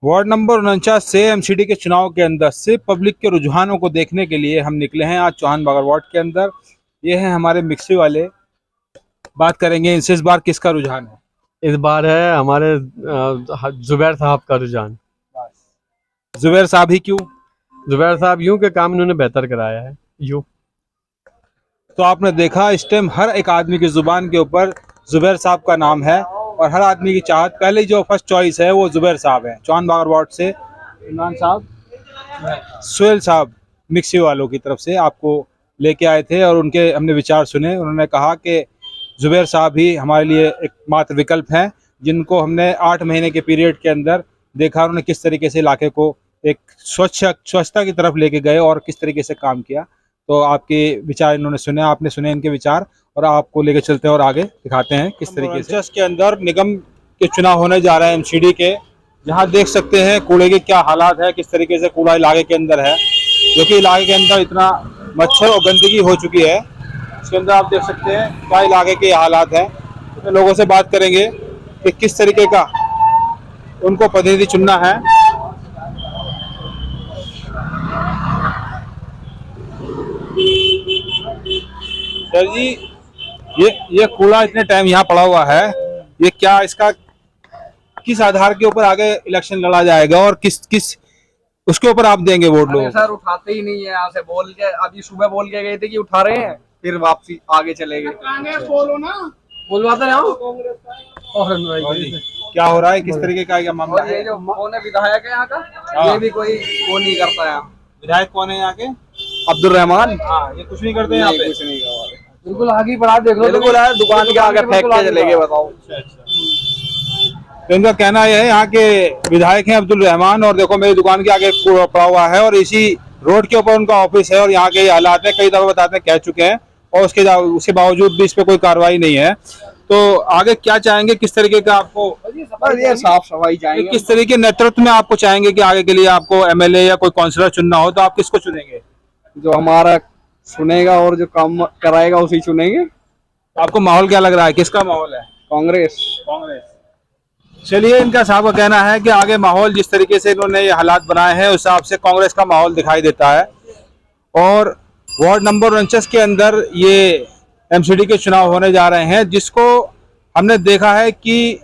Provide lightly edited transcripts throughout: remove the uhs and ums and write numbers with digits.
Ward number 49 से MCD के चुनाव के अंदर से पब्लिक के रुझानों को देखने के लिए हम निकले हैं आज चौहान बागर वार्ड के अंदर। ये हैं हमारे मिक्सी वाले, बात करेंगे इनसे इस बार किसका रुझान है। इस बार है हमारे जुबैर साहब का रुझान। जुबैर साहब ही क्यों? जुबैर साहब यूं के काम इन्होंने बेहतर कराया है यूं। तो आपने देखा इस टाइम हर एक आदमी की जुबान के ऊपर जुबैर साहब का नाम है और हर आदमी की चाहत, पहले जो फर्स्ट चॉइस है वो जुबैर साहब है। चौहान बागर वार्ड से इमरान साहब, सुहेल साहब मिक्सी वालों की तरफ से आपको लेके आए थे और उनके हमने विचार सुने। उन्होंने कहा कि जुबैर साहब ही हमारे लिए एकमात्र विकल्प हैं, जिनको हमने 8 महीने के पीरियड के अंदर देखा उन्होंने किस तरीके से इलाके को एक स्वच्छता की तरफ लेके गए और किस तरीके से काम किया। तो आपके विचार इन्होंने सुने, आपने सुने इनके विचार और आपको लेके चलते हैं और आगे दिखाते हैं किस तरीके से इसके अंदर निगम के चुनाव होने जा रहे हैं एमसीडी के। जहां देख सकते हैं कूड़े के क्या हालात है, किस तरीके से कूड़ा इलाके के अंदर है, जो कि इलाके के अंदर इतना मच्छर और गंदगी हो चुकी है। इसके अंदर आप देख सकते हैं क्या इलाके के हालात है। तो लोगों से बात करेंगे कि किस तरीके का उनको प्रतिनिधि चुनना है। सर जी, ये कूड़ा इतने टाइम यहाँ पड़ा हुआ है, ये क्या इसका किस आधार के ऊपर आगे इलेक्शन लड़ा जाएगा और किस उसके ऊपर आप देंगे वोट लोग? सर उठाते ही नहीं है, यहाँ से बोल के अभी सुबह बोल के गए थे कि उठा रहे हैं, फिर वापसी आगे चले गए। बोलो ना, बोलवाते क्या हो रहा है, किस तरीके का क्या मामला है? ये जो कौन है विधायक है यहाँ का, ये भी कोई वो नहीं करता है। विधायक कौन है यहाँ के? अब्दुल रहमान। हाँ, ये कुछ नहीं करते यहाँ पे? कुछ नहीं करवा, बिल्कुल आगे बढ़ा देख लो, बिल्कुल दुकान के आगे फेंक के चले गए। बताओ। तो इनका कहना यह है, यहाँ के विधायक हैं अब्दुल रहमान और देखो मेरी दुकान के आगे कूड़ा पड़ा हुआ है और इसी रोड के ऊपर उनका ऑफिस है और यहाँ के हालात है, कई दफा बताते हैं, कह चुके हैं और उसके बावजूद भी इस पे कोई कार्रवाई नहीं है। तो आगे क्या चाहेंगे, किस तरीके का आपको साफ सफाई चाहेंगे, किस तरीके नेतृत्व में आपको चाहेंगे कि आगे के लिए आपको एमएलए या कोई काउंसलर चुनना हो तो आप किसको चुनेंगे? जो हमारा सुनेगा और जो काम कराएगा उसी चुनेंगे। आपको माहौल क्या लग रहा है, किसका माहौल है? कांग्रेस। चलिए, इनका साहब का कहना है कि आगे माहौल जिस तरीके से इन्होंने ये हालात बनाए हैं उस हिसाब से कांग्रेस का माहौल दिखाई देता है। और वार्ड नंबर 49 के अंदर ये एमसीडी के चुनाव होने जा रहे हैं, जिसको हमने देखा है कि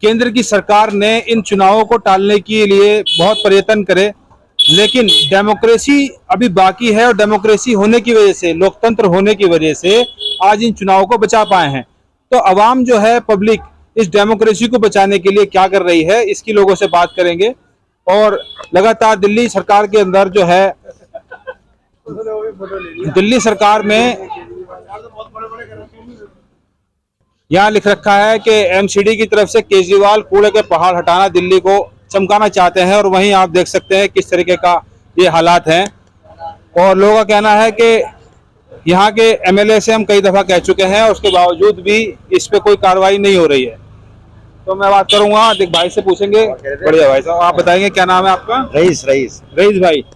केंद्र की सरकार ने इन चुनावों को टालने के लिए बहुत प्रयत्न करे, लेकिन डेमोक्रेसी अभी बाकी है और डेमोक्रेसी होने की वजह से, लोकतंत्र होने की वजह से आज इन चुनावों को बचा पाए हैं। तो अवाम जो है, पब्लिक इस डेमोक्रेसी को बचाने के लिए क्या कर रही है, इसकी लोगों से बात करेंगे। और लगातार दिल्ली सरकार के अंदर जो है, दिल्ली सरकार में यहाँ लिख रखा है कि एमसीडी की तरफ से केजरीवाल कूड़े के पहाड़ हटाना, दिल्ली को चमकाना चाहते हैं और वहीं आप देख सकते हैं किस तरीके का ये हालात हैं। और लोगों का कहना है कि यहाँ के एमएलए से हम कई दफा कह चुके हैं, उसके बावजूद भी इस पे कोई कार्रवाई नहीं हो रही है। तो मैं बात करूंगा, देख भाई से पूछेंगे। बढ़िया भाई साहब, आप बताएंगे क्या नाम है आपका? रईस भाई।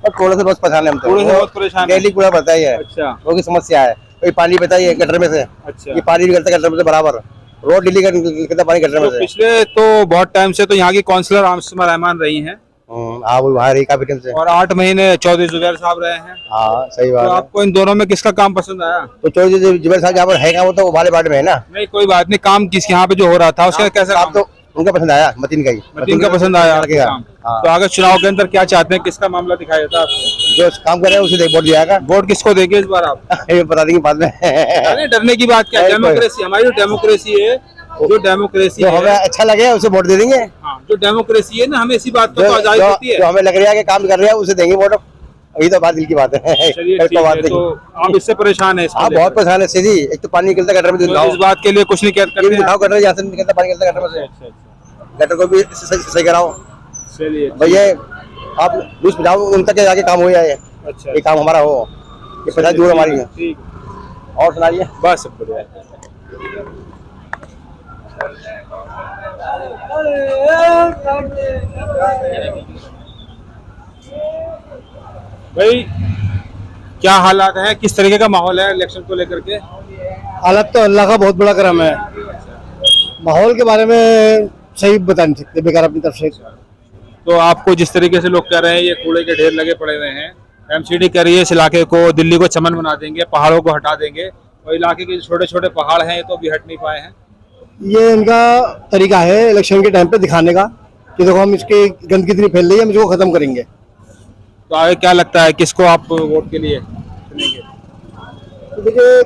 कूड़े से बहुत परेशान है हम तो। कूड़े से बहुत परेशान है। डेली कूड़ा बढ़ता ही है। अच्छा। लोगों की समस्या है। कोई पानी बताइए गटर में से। अच्छा। ये पानी निकलता है गटर में से बराबर। रोड डेली का निकलता पानी गटर में से। पिछले तो बहुत टाइम से तो यहाँ की काउंसलर आसमा रहमान रही हैं। हाँ, वो वहाँ रही काफी टाइम से। और 8 महीने चौधरी जुबैर साहब रहे हैं। हाँ, सही बात तो है। आपको इन दोनों में किसका काम पसंद आया? तो चौधरी जुबैर साहब जहाँ पर है, वो तो वाले वार्ड में है ना। नहीं, कोई बात नहीं, काम किस यहाँ पे जो हो रहा था उसका कैसा काम? तो उनका पसंद आया, मतीन का ही। मतीन का पसंद आया आपके काम। तो आगे चुनाव के अंदर क्या चाहते हैं, किसका मामला दिखाई देता है आपको? जो काम कर रहे हैं उसे वोट दिया जाएगा। वोट किसको देंगे इस बार आप? ये बता देंगे बाद में। अरे डरने की बात क्या है, डेमोक्रेसी, हमारी जो डेमोक्रेसी है, जो डेमोक्रेसी जो हमें अच्छा लगे उसे वोट दे देंगे। हाँ, जो डेमोक्रेसी है ना, हमें इसी बात पर आजादी होती है। जो हमें लग रहा है कि काम कर रहे हैं उसे देंगे वोट। यही तो बात दिल की बात है। चलिए ठीक है, तो आप इससे परेशान है? हाँ, बहुत परेशान है सीधी। एक तो पानी निकलता गटर में, इस बात के लिए कुछ नहीं करते, गटर यहाँ से निकलता पानी निकलता गटर में से। गटर को भी सही कराओ। चलिए भैया, आप न्यूज पहुँचाओ उन तक जाके काम हो जाए। अच्छा, ये काम हमारा हो, ये पचास दूर हमारी है। ठीक। और सुनाइए। बस सब बढ़िया। भाई, क्या हालात है, किस तरीके का माहौल है इलेक्शन को लेकर के? हालत तो अल्लाह का बहुत बड़ा करम है। माहौल के बारे में सही बता नहीं सकते बेकार अपनी तरफ से। तो आपको जिस तरीके से लोग कह रहे हैं ये कूड़े के ढेर लगे पड़े हुए हैं, एमसीडी कह रही है इस इलाके को दिल्ली को चमन बना देंगे, पहाड़ों को हटा देंगे, और इलाके के छोटे छोटे पहाड़ हैं ये तो अभी हट नहीं पाए हैं। ये इनका तरीका है इलेक्शन के टाइम पे दिखाने का कि देखो हम इसकी गंदगी इतनी फैल रही है, हम इसको खत्म करेंगे। तो आगे क्या लगता है किसको आप वोट के लिए चुनेंगे? तो देखिए,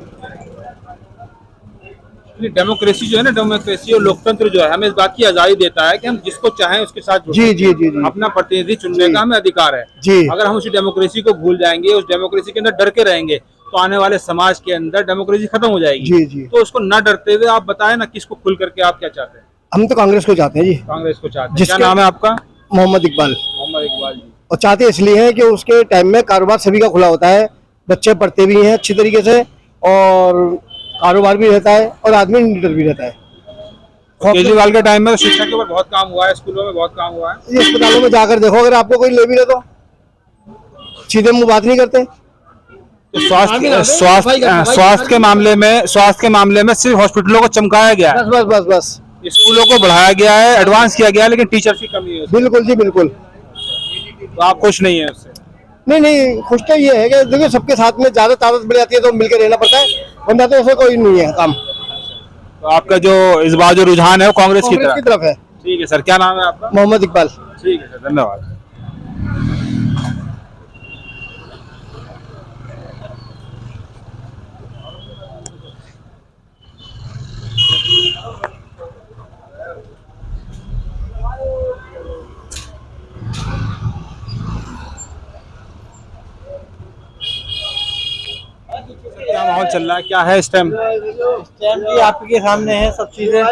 डेमोक्रेसी जो है ना, डेमोक्रेसी और लोकतंत्र जो है हमें इस बात की आजादी देता है कि हम जिसको चाहें उसके साथ जुड़ जी सकते जी हैं। जी जी अपना प्रतिनिधि चुनने का हमें अधिकार है। जी। अगर हम उसी डेमोक्रेसी को भूल जाएंगे, उस डेमोक्रेसी के अंदर डर के रहेंगे, तो आने वाले समाज के अंदर डेमोक्रेसी खत्म हो जाएगी। जी जी। तो उसको न डरते हुए आप बताएं ना किसको खुल करके आप क्या चाहते हैं? हम तो कांग्रेस को चाहते हैं जी। कांग्रेस को चाहते हैं। जिसके- क्या नाम है आपका? मोहम्मद इकबाल। मोहम्मद इकबाल जी। और चाहते इसलिए हैं कि उसके टाइम में कारोबार सभी का खुला होता है, बच्चे पढ़ते भी हैं अच्छी तरीके से और कारोबार भी रहता है और आदमी निडर भी रहता है। केजरीवाल के टाइम में तो शिक्षा के ऊपर बहुत काम हुआ है, स्कूलों में बहुत काम हुआ है। ये अस्पतालों में जाकर देखो, अगर आपको कोई ले भी ले तो सीधे मुंह बात नहीं करते। तो स्वास्थ्य के मामले में सिर्फ हॉस्पिटलों को चमकाया गया है, बस बस बस बस। स्कूलों को बढ़ाया गया है, एडवांस किया गया है, लेकिन टीचर्स की कमी है उसमें। बिल्कुल जी बिल्कुल। तो आप खुश नहीं है उससे? नहीं नहीं, खुश तो ये है कि देखो सबके साथ में ज्यादा ताकत बढ़ जाती है तो मिलकर रहना पड़ता है, वरना तो ऐसा कोई नहीं है काम। तो आपका जो इस बार जो रुझान है वो कांग्रेस की कांग्रेस की तरफ? तरफ है। ठीक है सर, क्या नाम है आपका? मोहम्मद इकबाल। ठीक है सर, धन्यवाद। क्या माहौल चल रहा है, क्या है इस टाइम? जी आपके सामने है सब चीजें।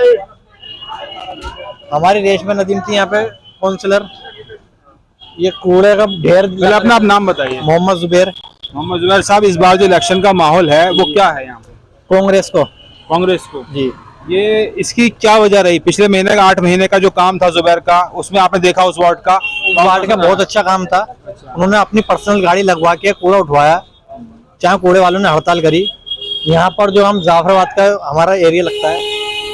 हमारी रेशमा नदीम थी यहाँ पे काउंसलर। ये कूड़े का ढेर। पहले अपना आप नाम बताइए। मोहम्मद जुबैर। मोहम्मद जुबैर साहब, इस बार जो इलेक्शन का माहौल है वो क्या है यहाँ पे? कांग्रेस को। कांग्रेस को जी। ये इसकी क्या वजह रही? पिछले महीने का 8 महीने का जो काम था जुबैर का, उसमें आपने देखा उस वार्ड का? वार्ड का बहुत अच्छा काम था। उन्होंने अपनी पर्सनल गाड़ी लगवा के कूड़ा उठवाया, चाहे कूड़े वालों ने हड़ताल करी। यहाँ पर जो हम जाफराबाद का हमारा एरिया लगता है,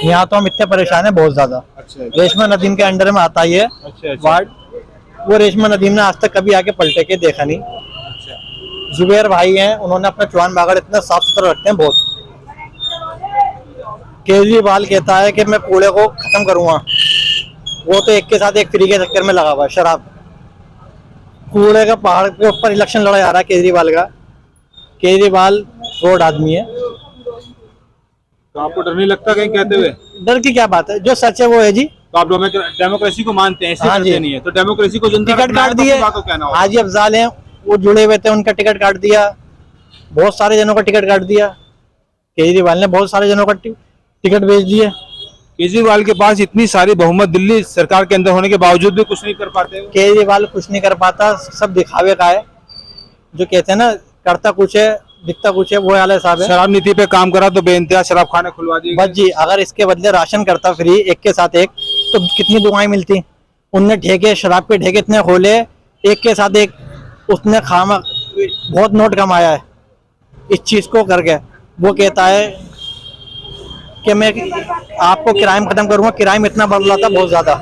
यहाँ तो हम इतने परेशान है बहुत ज्यादा। अच्छा रेशमा नदीम के अंडर में आता है वार्ड। वो रेशमा नदीम ने आज तक कभी आके पलटे के देखा नहीं। जुबैर भाई हैं, उन्होंने अपना चौहान बागड़ इतना साफ सुथरा रखते हैं बहुत। केजरीवाल कहता है कि मैं कूड़े को खत्म करूंगा, वो तो एक के साथ एक फ्री के चक्कर में लगा हुआ है। शराब कूड़े का पहाड़ के ऊपर इलेक्शन लड़ा जा रहा है केजरीवाल का। केजरीवाल फ्रॉड आदमी है। तो आपको डर नहीं लगता कहीं कहते हुए? डर की क्या बात है, जो सच है वो है जी। तो आप डेमोक्रेसी को मानते हैं, ऐसे हाँ जी। करते नहीं है? तो डेमोक्रेसी को जनता टिकट काट दिए। हाजी अफजाल हैं, वो जुड़े हुए थे, उनका टिकट काट दिया। बहुत सारे जनों का टिकट काट दिया। केजरीवाल ने बहुत सारे जनों का टिकट बेच दिए। केजरीवाल के पास इतनी सारी बहुमत दिल्ली सरकार के अंदर होने के बावजूद भी कुछ नहीं कर पाते। केजरीवाल कुछ नहीं कर पाता, सब दिखावे का है। जो कहते हैं ना, करता कुछ है दिखता कुछ है, वो वाला साहब है। शराब नीति पे काम करा तो बेइंतहा शराब खाने खुलवा दिए। बस जी, अगर इसके बदले राशन करता फ्री एक के साथ एक, तो कितनी दुआएं मिलती। उनने ठेके, शराब के ठेके इतने खोले एक के साथ एक। उसने खामा बहुत नोट कमाया है इस चीज को करके। वो कहता है कि मैं आपको क्राइम खत्म करूंगा। क्राइम इतना बढ़ रहा था बहुत ज्यादा,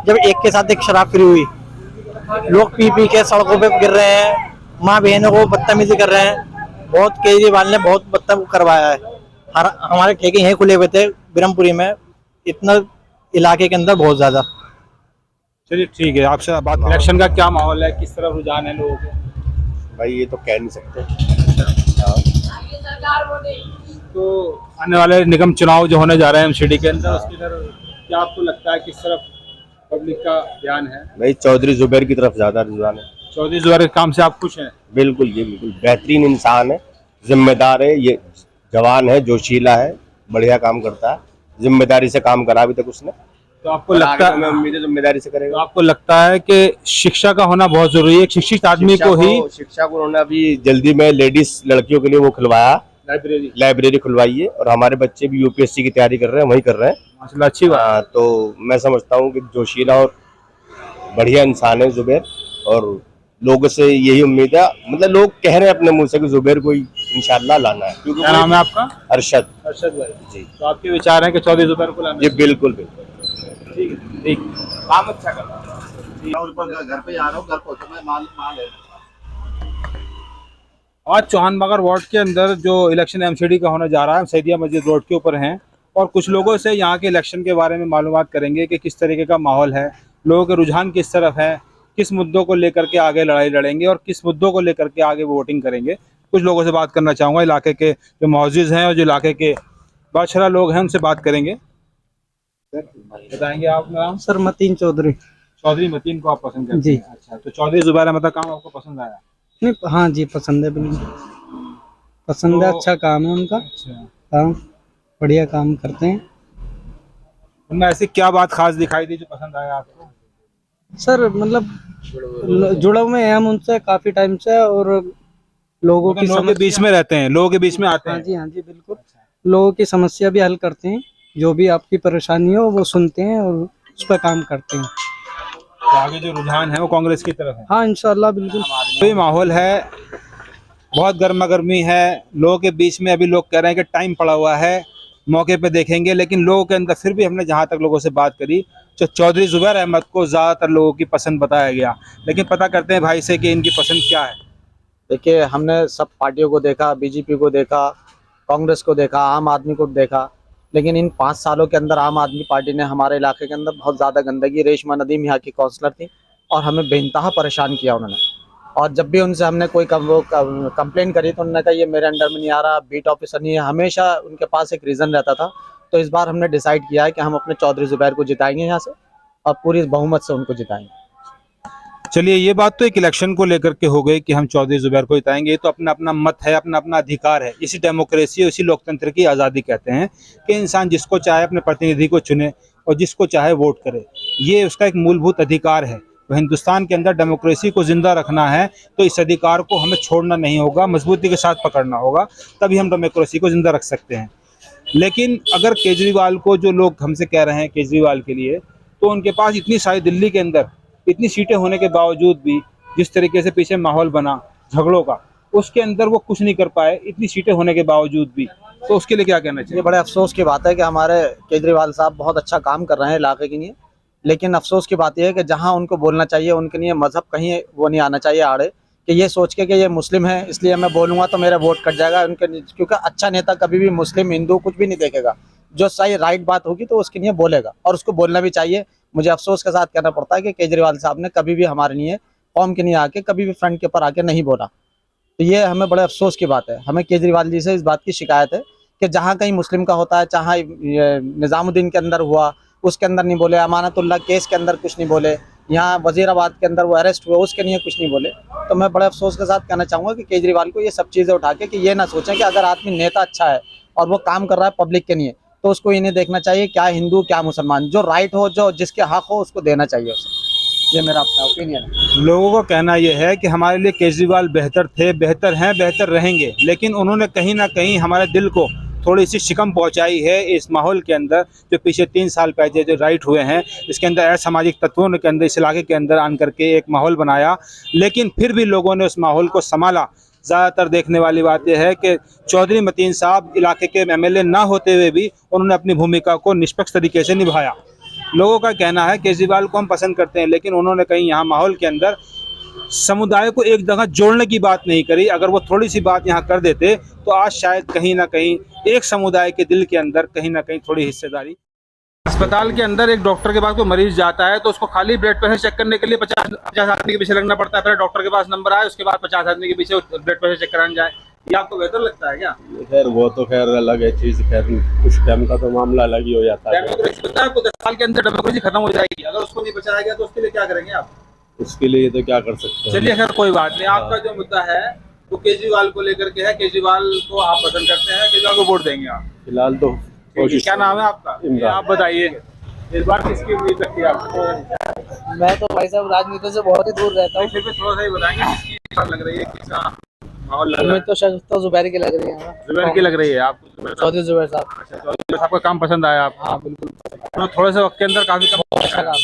जब एक के साथ एक शराब फ्री हुई। लोग पी पी के सड़कों पे गिर रहे हैं, माँ बहनों को बदतमीजी कर रहे हैं। बहुत केजरीवाल ने बहुत बदतमीज करवाया है। हमारे ठेके यहीं खुले हुए थे ब्रह्मपुरी में, इतना इलाके के अंदर बहुत ज्यादा। चलिए ठीक है, आपसे बात। इलेक्शन का क्या माहौल है, किस तरह रुझान है लोगों के? भाई ये तो कह नहीं सकते। तो आने वाले निगम चुनाव जो होने जा रहे हैं एमसीडी के अंदर, उसकी तरफ क्या आपको लगता है किस तरफ पब्लिक का ध्यान है? भाई चौधरी जुबैर की तरफ ज्यादा रुझान है। चौधरी जुबैर के काम से आप खुश हैं? बिल्कुल जी बिल्कुल, बेहतरीन इंसान है, जिम्मेदार है, ये जवान है, जोशीला है, बढ़िया काम करता है, जिम्मेदारी से काम करा अभी तक उसने। तो आपको लगता है, मैं उम्मीद है जिम्मेदारी से तो करेगा। आपको लगता है कि शिक्षा का होना बहुत जरूरी है? एक शिक्षित आदमी को ही शिक्षा को उन्होंने अभी जल्दी में लेडीज लड़कियों के लिए वो खुलवाया, लाइब्रेरी खुलवाई है, और हमारे बच्चे भी यूपीएससी की तैयारी कर रहे हैं, वही कर रहे हैं माशाल्लाह, अच्छी बात। तो मैं समझता हूँ कि जोशीला और बढ़िया इंसान है जुबैर, और लोगों से यही उम्मीद है। मतलब लोग कह रहे हैं अपने मुंह से कि जुबैर को इंशाल्लाह लाना है। क्योंकि क्या नाम है आपका? अरशद। अरशद भाई जी। तो आपके विचार हैं कि चौधरी जुबैर को लाना? जी बिल्कुल बिल्कुल। ठीक है, ठीक, काम अच्छा कर रहा है। घर पे आ रहा हूँ, घर पहुँचा मैं माल है। आज चौहान बागर वार्ड के अंदर जो इलेक्शन एमसीडी का होने जा रहा है, हम सैदिया मस्जिद रोड के ऊपर हैं और कुछ लोगों से यहाँ के इलेक्शन के बारे में मालूमात करेंगे कि किस तरीके का माहौल है, लोगों के रुझान किस तरफ है, किस मुद्दों को लेकर के आगे लड़ाई लड़ेंगे और किस मुद्दों को लेकर के आगे वोटिंग करेंगे। कुछ लोगों से बात करना चाहूँगा, इलाके के जो मौजूद हैं और जो इलाके के बादशाह लोग हैं उनसे बात करेंगे। बताएंगे आप नाम? सर मतीन चौधरी। चौधरी मतीन को आप पसंद करते जी। हैं? अच्छा, तो चौधरी जुबैर अहमद का काम आपको पसंद आया? नहीं, हाँ जी पसंद है, बिल्कुल पसंद है। तो- अच्छा काम है उनका, अच्छा, काम बढ़िया काम करते हैं। उनमें ऐसी क्या बात खास दिखाई दी जो पसंद आया आपको? सर मतलब जुड़े हुए हैं हम उनसे काफी टाइम से और लोगों की लोगों के बीच में रहते हैं, लोगों के बीच में आते हाँ हैं। जी, हाँ जी बिल्कुल। लोगों की समस्या भी हल करते हैं, जो भी आपकी परेशानी हो वो सुनते हैं और उस पर काम करते हैं। तो आगे जो रुझान है वो कांग्रेस की तरफ है। हाँ इंशाल्लाह बिल्कुल। अभी माहौल है, बहुत गर्मा गर्मी है, लोगों के बीच में अभी लोग कह रहे हैं कि टाइम पड़ा हुआ है, मौके पे देखेंगे, लेकिन लोगों के अंदर फिर भी हमने जहाँ तक लोगों से बात करी तो चौधरी जुबैर अहमद को ज़्यादातर लोगों की पसंद बताया गया। लेकिन पता करते हैं भाई से कि इनकी पसंद क्या है। देखिए, हमने सब पार्टियों को देखा, बीजेपी को देखा, कांग्रेस को देखा, आम आदमी को देखा, लेकिन इन 5 सालों के अंदर आम आदमी पार्टी ने हमारे इलाके के अंदर बहुत ज़्यादा गंदगी, रेशमा नदीम यहाँ की काउंसलर थी और हमें बेइंतहा परेशान किया उन्होंने। और जब भी उनसे हमने कोई कंप्लेन करी तो उन्होंने कहा ये मेरे अंडर में नहीं आ रहा, बीट ऑफिसर नहीं है, हमेशा उनके पास एक रीज़न रहता था। तो इस बार हमने डिसाइड किया है कि हम अपने चौधरी जुबैर को जिताएंगे यहाँ से और पूरी बहुमत से उनको जिताएंगे। चलिए, ये बात तो एक इलेक्शन को लेकर के हो गई कि हम चौधरी जुबैर को जिताएंगे, ये तो अपना अपना मत है, अपना अपना अधिकार है। इसी डेमोक्रेसी, इसी लोकतंत्र की आज़ादी कहते हैं कि इंसान जिसको चाहे अपने प्रतिनिधि को चुने और जिसको चाहे वोट करे, ये उसका एक मूलभूत अधिकार है। तो हिंदुस्तान के अंदर डेमोक्रेसी को जिंदा रखना है तो इस अधिकार को हमें छोड़ना नहीं होगा, मजबूती के साथ पकड़ना होगा, तभी हम डेमोक्रेसी को जिंदा रख सकते हैं। लेकिन अगर केजरीवाल को, जो लोग हमसे कह रहे हैं केजरीवाल के लिए, तो उनके पास इतनी सारी दिल्ली के अंदर इतनी सीटें होने के बावजूद भी जिस तरीके से पीछे माहौल बना झगड़ों का, उसके अंदर वो कुछ नहीं कर पाए, इतनी सीटें होने के बावजूद भी। तो उसके लिए क्या कहना चाहिए? ये बड़े अफसोस की बात है कि हमारे केजरीवाल साहब बहुत अच्छा काम कर रहे हैं इलाके के लिए, लेकिन अफसोस की बात यह है कि जहां उनको बोलना चाहिए उनके लिए मजहब कहीं वो नहीं आना चाहिए आड़े, कि ये सोच के कि ये मुस्लिम है इसलिए मैं बोलूँगा तो मेरा वोट कट जाएगा उनके। क्योंकि अच्छा नेता कभी भी मुस्लिम हिंदू कुछ भी नहीं देखेगा, जो सही राइट बात होगी तो उसके लिए बोलेगा और उसको बोलना भी चाहिए। मुझे अफसोस के साथ कहना पड़ता है कि केजरीवाल साहब ने कभी भी हमारे लिए कौम के लिए आके कभी भी फ्रंट के ऊपर आके नहीं बोला, तो ये हमें बड़े अफसोस की बात है। हमें केजरीवाल जी से इस बात की शिकायत है कि जहाँ कहीं मुस्लिम का होता है, चाहे निज़ामुद्दीन के अंदर हुआ उसके अंदर नहीं बोले, अमानतुल्लाह केस के अंदर कुछ नहीं बोले, यहाँ वजीराबाद के अंदर वो अरेस्ट हुए उसके लिए कुछ नहीं बोले। तो मैं बड़े अफसोस के साथ कहना चाहूँगा कि केजरीवाल को ये सब चीज़ें उठा के कि ये ना सोचें कि अगर आदमी नेता अच्छा है और वो काम कर रहा है पब्लिक के लिए, तो उसको ये नहीं देखना चाहिए क्या हिंदू क्या मुसलमान, जो राइट हो, जो जिसके हक हो उसको देना चाहिए उसे। ये मेरा अपना ओपिनियन है। लोगों का कहना यह है कि हमारे लिए केजरीवाल बेहतर थे, बेहतर हैं, बेहतर रहेंगे, लेकिन उन्होंने कहीं ना कहीं हमारे दिल को थोड़ी सी शिकम पहुंचाई है इस माहौल के अंदर, जो पीछे 3 साल पहले जो राइट हुए हैं, इसके अंदर असामाजिक तत्वों के अंदर इस इलाके के अंदर आन करके एक माहौल बनाया, लेकिन फिर भी लोगों ने उस माहौल को संभाला। ज़्यादातर देखने वाली बात यह है कि चौधरी मतीन साहब इलाके के एमएलए ना होते हुए भी उन्होंने अपनी भूमिका को निष्पक्ष तरीके से निभाया। लोगों का कहना है केजरीवाल को हम पसंद करते हैं, लेकिन उन्होंने कहीं यहाँ माहौल के अंदर समुदाय को एक जगह जोड़ने की बात नहीं करी। अगर वो थोड़ी सी बात यहाँ कर देते तो आज शायद कहीं ना कहीं एक समुदाय के दिल के अंदर कहीं ना कहीं थोड़ी हिस्सेदारी। अस्पताल के अंदर एक डॉक्टर के पास कोई मरीज जाता है तो उसको खाली ब्लड प्रेशर चेक करने के लिए 50 आदमी के पीछे लगना पड़ता है, फिर डॉक्टर के पास नंबर आए उसके बाद 50 आदमी के पीछे ब्लड प्रेशर चेक कराने जाए। ये आपको बेहतर लगता है क्या? खैर वो तो खैर अलग है चीज़, खैर कुछ टाइम का तो मामला अलग ही हो जाता है। डेमोक्रेसी पता है आपको 10 साल के अंदर डेमोक्रेसी खत्म हो जाएगी, अगर उसको नहीं बचाया गया तो उसके लिए क्या करेंगे आप? उसके लिए तो क्या कर सकते हैं। चलिए खैर कोई बात नहीं। आपका जो मुद्दा है वो केजरीवाल को लेकर के है, केजरीवाल को आप पसंद करते हैं, केजरीवाल को वोट देंगे आप? फिलहाल तो कोशिश। क्या नाम है आपका? इमरान। आप बताइए इस बार किसकी उम्मीद रखती है आपको? मैं तो भाई साहब राजनीति से बहुत ही दूर रहता हूँ। फिर भी थोड़ा सा ही बताएंगे किसकी बात लग रही है, किसका माहौल लग रहा हमें है? तो शायद तो जुबैर की लग रही है। जुबैर की लग रही है आपको? चौधरी जुबैर साहब। अच्छा, चौधरी साहब का काम पसंद आया आपको? हाँ बिल्कुल, तो थोड़े से वक्त के अंदर काफी अच्छा काम।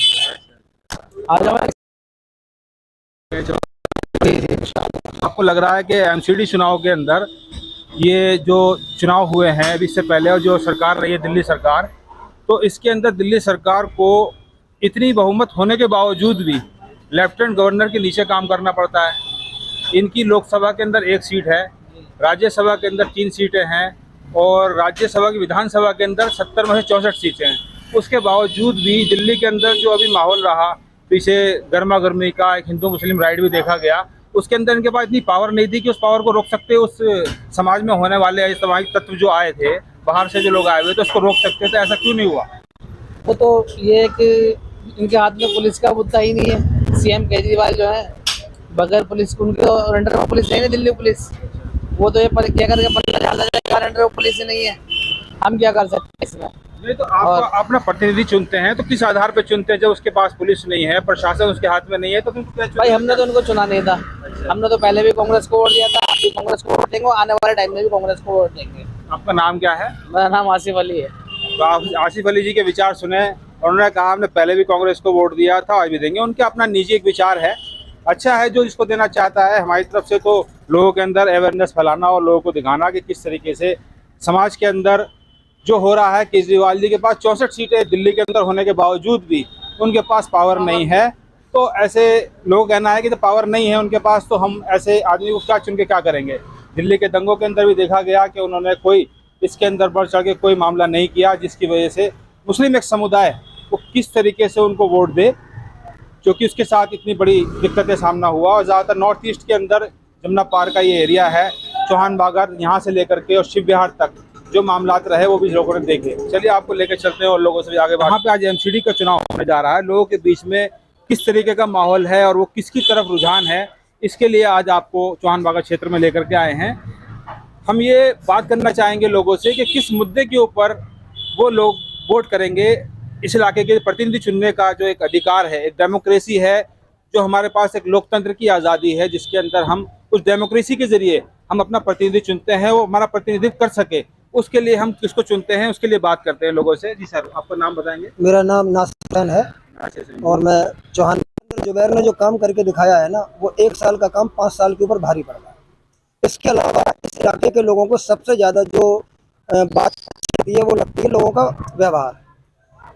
आज हमारे आपको लग रहा है कि एमसीडी चुनाव के अंदर ये जो चुनाव हुए हैं अभी इससे पहले और जो सरकार रही है दिल्ली सरकार, तो इसके अंदर दिल्ली सरकार को इतनी बहुमत होने के बावजूद भी लेफ्टिनेंट गवर्नर के नीचे काम करना पड़ता है। इनकी लोकसभा के अंदर 1 सीट है, राज्यसभा के अंदर 3 सीटें हैं और राज्यसभा की विधानसभा के अंदर 70 में से 64 सीटें हैं। उसके बावजूद भी दिल्ली के अंदर जो अभी माहौल रहा, पीछे गर्मा गर्मी का एक हिंदू मुस्लिम राइट भी देखा गया, उसके अंदर इनके पास इतनी पावर नहीं थी कि उस पावर को रोक सकते। उस समाज में होने वाले असामाजिक तत्व जो आए थे, बाहर से जो लोग आए हुए तो उसको रोक सकते थे, ऐसा क्यों नहीं हुआ? वो तो ये है कि इनके हाथ में पुलिस का मुद्दा ही नहीं है। सीएम केजरीवाल जो है, बगैर पुलिस उनके तो अंडर में पुलिस है नहीं, दिल्ली पुलिस। वो तो ये क्या करके पता चला जाएगा अंडर में पुलिस ही नहीं है, हम क्या कर सकते हैं इसमें? नहीं तो आप अपना प्रतिनिधि चुनते हैं तो किस आधार पर चुनते हैं? जब उसके पास पुलिस नहीं है, प्रशासन उसके हाथ में नहीं है, तो फिर क्या भाई हमने तो उनको चुना नहीं था। हमने तो पहले भी कांग्रेस को वोट दिया था, अभी कांग्रेस को वोट देंगे, आने वाले टाइम में भी कांग्रेस को वोट देंगे। आपका नाम क्या है? मेरा नाम आसिफ अली है। तो आप आसिफ अली जी के विचार सुने, उन्होंने कहा हमने पहले भी कांग्रेस को वोट दिया था, आज भी देंगे। उनके अपना निजी एक विचार है, अच्छा है जो इसको देना चाहता है। हमारी तरफ से तो लोगों के अंदर अवेयरनेस फैलाना और लोगों को दिखाना कि किस तरीके से समाज के अंदर जो हो रहा है। केजरीवाल जी के पास 64 सीटें दिल्ली के अंदर होने के बावजूद भी उनके पास पावर नहीं है। तो ऐसे लोग कहना है कि तो पावर नहीं है उनके पास, तो हम ऐसे आदमी को क्या चुन के क्या करेंगे? दिल्ली के दंगों के अंदर भी देखा गया कि उन्होंने कोई इसके अंदर बढ़ चढ़ के कोई मामला नहीं किया, जिसकी वजह से मुस्लिम एक समुदाय वो किस तरीके से उनको वोट दे, क्योंकि उसके साथ इतनी बड़ी दिक्कतें सामना हुआ। और ज़्यादातर नॉर्थ ईस्ट के अंदर जमुना पार का ये एरिया है, चौहान बागर यहाँ से लेकर के और शिव विहार तक जो मामलात रहे वो भी लोगों ने देखे। चलिए आपको लेकर चलते हैं और लोगों से भी आगे। वहाँ पे आज एमसीडी का चुनाव होने जा रहा है, लोगों के बीच में किस तरीके का माहौल है और वो किसकी तरफ रुझान है, इसके लिए आज आपको चौहान बागर क्षेत्र में लेकर के आए हैं। हम ये बात करना चाहेंगे लोगों से कि किस मुद्दे के ऊपर वो लोग वोट करेंगे। इस इलाके के प्रतिनिधि चुनने का जो एक अधिकार है, एक डेमोक्रेसी है, जो हमारे पास एक लोकतंत्र की आज़ादी है, जिसके अंदर हम उस डेमोक्रेसी के ज़रिए हम अपना प्रतिनिधि चुनते हैं, वो हमारा प्रतिनिधित्व कर सके, उसके लिए हम किसको चुनते हैं, उसके लिए बात करते हैं लोगों से। जी सर, आपका नाम बताएंगे? मेरा नाम नासिर है और मैं चौहान जुबैर ने जो काम करके दिखाया है ना, वो 1 साल का काम 5 साल के ऊपर भारी पड़ रहा है। इसके अलावा इस इलाके के लोगों को सबसे ज़्यादा जो बात लगती है वो लगती है लोगों का व्यवहार।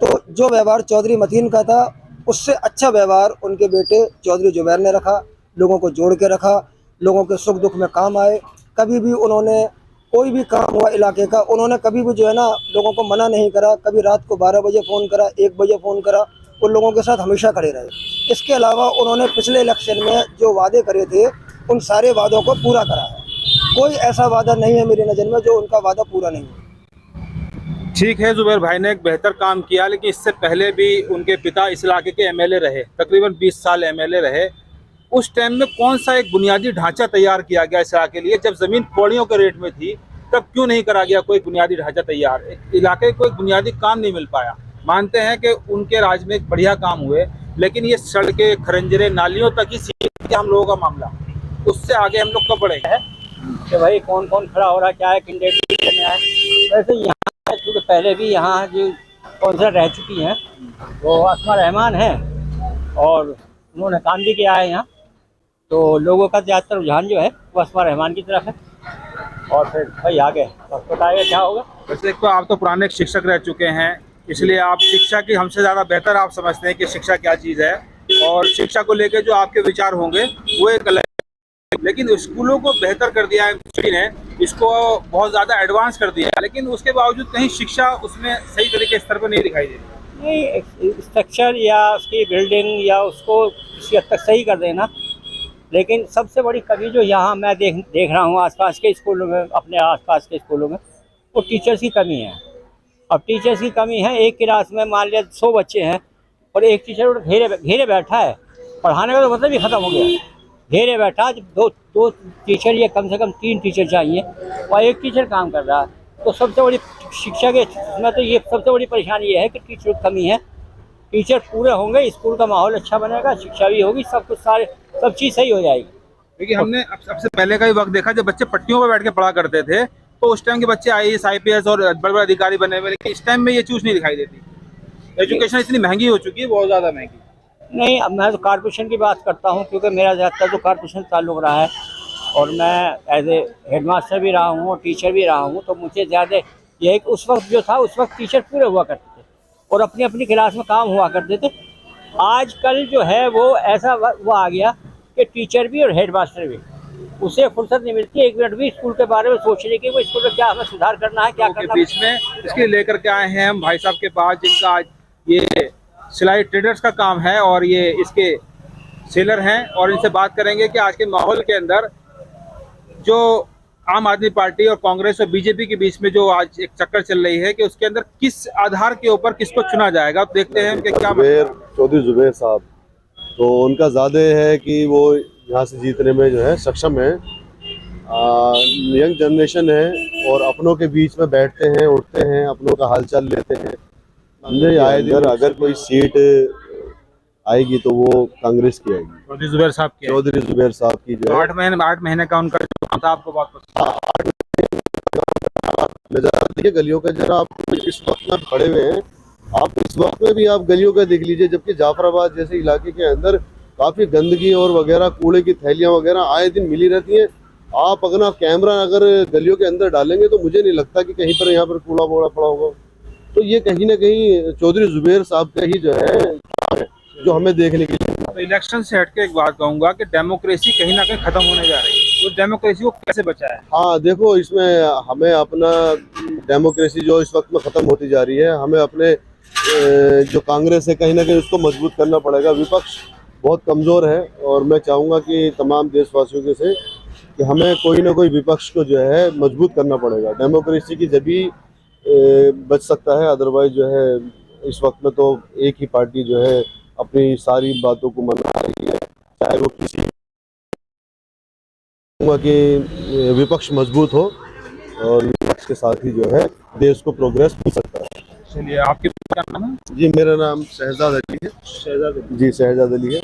तो जो व्यवहार चौधरी मतीन का था, उससे अच्छा व्यवहार उनके बेटे चौधरी जुबैर ने रखा, लोगों को जोड़ के रखा, लोगों के सुख दुख में काम आए। कभी भी उन्होंने कोई भी काम हुआ इलाके का, उन्होंने कभी भी जो है ना लोगों को मना नहीं करा। कभी रात को 12 बजे फ़ोन करा, 1 बजे फ़ोन करा, वो लोगों के साथ हमेशा खड़े रहे। इसके अलावा उन्होंने पिछले इलेक्शन में जो वादे करे थे, उन सारे वादों को पूरा करा है। कोई ऐसा वादा नहीं है मेरी नज़र में जो उनका वादा पूरा नहीं है। ठीक है, जुबैर भाई ने एक बेहतर काम किया, लेकिन इससे पहले भी उनके पिता इस इलाके के एमएलए रहे, तकरीबन 20 साल एमएलए रहे। उस टाइम में कौन सा एक बुनियादी ढांचा तैयार किया गया इस इलाके के लिए? जब ज़मीन कौड़ियों के रेट में थी, तब क्यों नहीं करा गया कोई बुनियादी ढांचा तैयार? इलाके को एक बुनियादी काम नहीं मिल पाया। मानते हैं कि उनके राज में एक बढ़िया काम हुए, लेकिन ये सड़कें, खरंजरे, नालियों तक ही सीमित है हम लोगों का मामला। उससे आगे हम लोग कब बढ़ेंगे कि भाई कौन कौन खड़ा हो रहा है, क्या है, कैंडिडेट करने आए। वैसे यहाँ क्योंकि पहले भी यहाँ जो काउंसलर रह चुकी हैं वो आसमा रहमान है और उन्होंने काम भी किया है यहाँ, तो लोगों का ज़्यादातर रुझान जो है वो आसमा रहमान की तरफ है। और फिर भाई आगे वक्त बताएगा क्या होगा। वैसे एक तो आप तो पुराने शिक्षक रह चुके हैं, इसलिए आप शिक्षा की हमसे ज़्यादा बेहतर आप समझते हैं कि शिक्षा क्या चीज़ है, और शिक्षा को लेकर जो आपके विचार होंगे वो एक अलग। लेकिन स्कूलों को बेहतर कर दिया है ने, इसको बहुत ज़्यादा एडवांस कर दिया है, लेकिन उसके बावजूद कहीं शिक्षा उसमें सही तरीके स्तर पर नहीं दिखाई दे रही। नहीं, स्ट्रक्चर या उसकी बिल्डिंग या उसको किसी हद तक सही कर देना, लेकिन सबसे बड़ी कमी जो यहाँ मैं देख रहा हूँ आसपास के स्कूलों में, अपने आसपास के स्कूलों में, वो टीचर्स की कमी है। अब टीचर्स की कमी है, एक क्लास में मान लिया 100 बच्चे हैं और एक टीचर घेरे बैठा है, पढ़ाने का तो मतलब ही ख़त्म हो गया। घेरे बैठा, जब दो टीचर या कम से कम 3 टीचर चाहिए और एक टीचर काम कर रहा है, तो सबसे बड़ी शिक्षा के में तो ये सबसे बड़ी परेशानी ये है कि टीचर की कमी है। टीचर पूरे होंगे, स्कूल का माहौल अच्छा बनेगा, शिक्षा भी होगी, सब कुछ सब चीज़ सही हो जाएगी। देखिए, हमने सबसे पहले का ही वक्त देखा जब बच्चे पट्टियों पर बैठ के पढ़ा करते थे, तो उस टाइम के बच्चे IAS IPS और बड़े बड़े अधिकारी बने हुए, लेकिन इस टाइम में ये चीज़ नहीं दिखाई देती। एजुकेशन इतनी महंगी हो चुकी है, बहुत ज़्यादा महंगी। नहीं, अब मैं तो कॉर्पोरेशन की बात करता हूँ, क्योंकि मेरा ज़्यादातर तो कॉर्पोरेशन ताल्लुक़ रहा है और मैं एज ए हेडमास्टर भी रहा हूँ और टीचर भी रहा हूँ। तो मुझे ज़्यादा ये है कि उस वक्त जो था, उस वक्त टीचर पूरे हुआ करते थे और अपनी अपनी क्लास में काम हुआ करते थे आजकल जो है वो ऐसा वो आ गया कि टीचर भी और हेडमास्टर भी, उसे फुर्सत नहीं मिलती 1 मिनट भी स्कूल के बारे में सोचने की, वो स्कूल में क्या हमें सुधार करना है, क्या के करना बीच में इसके लेकर के आए हैं हम भाई साहब के पास, जिनका आज ये सिलाई ट्रेडर्स का काम है और ये इसके सेलर हैं, और इनसे बात करेंगे कि आज के माहौल के अंदर जो आम आदमी पार्टी और कांग्रेस और बीजेपी के बीच में जो आज एक चक्कर चल रही है कि उसके अंदर किस आधार के ऊपर किसको चुना जाएगा। तो देखते हैं उनके क्या चौधरी जुबैर साहब, तो उनका ज़्यादा है कि वो यहाँ से जीतने में जो है सक्षम है। यंग जनरेशन है और अपनों के बीच में बैठते हैं, उठते हैं, अपनों का हालचाल लेते हैं। हमने आए दिन अगर कोई सीट आएगी तो वो कांग्रेस की आएगी, चौधरी जुबैर साहब के। चौधरी जुबैर साहब की जो है 8 महीने का उनका जो काम था आपको बहुत पसंद। नजारा देखिए गलियों का, जरा आप इस वक्त में खड़े हुए हैं, आप इस वक्त में भी आप गलियों का देख लीजिए, जबकि जाफराबाद जैसे इलाके के अंदर काफी गंदगी और वगैरह कूड़े की थैलियां वगैरह आए दिन मिली रहती हैं। आप अगर कैमरा अगर गलियों के अंदर डालेंगे तो मुझे नहीं लगता कि कहीं पर यहाँ पर कूड़ा वूड़ा पड़ा होगा। तो ये कहीं ना कहीं चौधरी जुबैर साहब का ही जो है जो हमें देखने के लिए। तो इलेक्शन से हटके एक बात कहूंगा कि डेमोक्रेसी कहीं ना कहीं खत्म होने जा रही है, तो डेमोक्रेसी को कैसे बचाए? हाँ देखो, इसमें हमें अपना डेमोक्रेसी जो इस वक्त में ख़त्म होती जा रही है, हमें अपने जो कांग्रेस है कहीं ना कहीं उसको मजबूत करना पड़ेगा। विपक्ष बहुत कमज़ोर है और मैं चाहूँगा कि तमाम देशवासियों के से कि हमें कोई ना कोई विपक्ष को जो है मजबूत करना पड़ेगा। डेमोक्रेसी की जब भी बच सकता है, अदरवाइज जो है इस वक्त में तो एक ही पार्टी जो है अपनी सारी बातों को मना रही है, चाहे वो किसी कि विपक्ष मजबूत हो और विपक्ष के साथ ही जो है देश को प्रोग्रेस मिल सकता है। चलिए, आपके क्या नाम है? जी मेरा नाम शहजाद अली है। शहजाद अली। जी शहजाद अली है।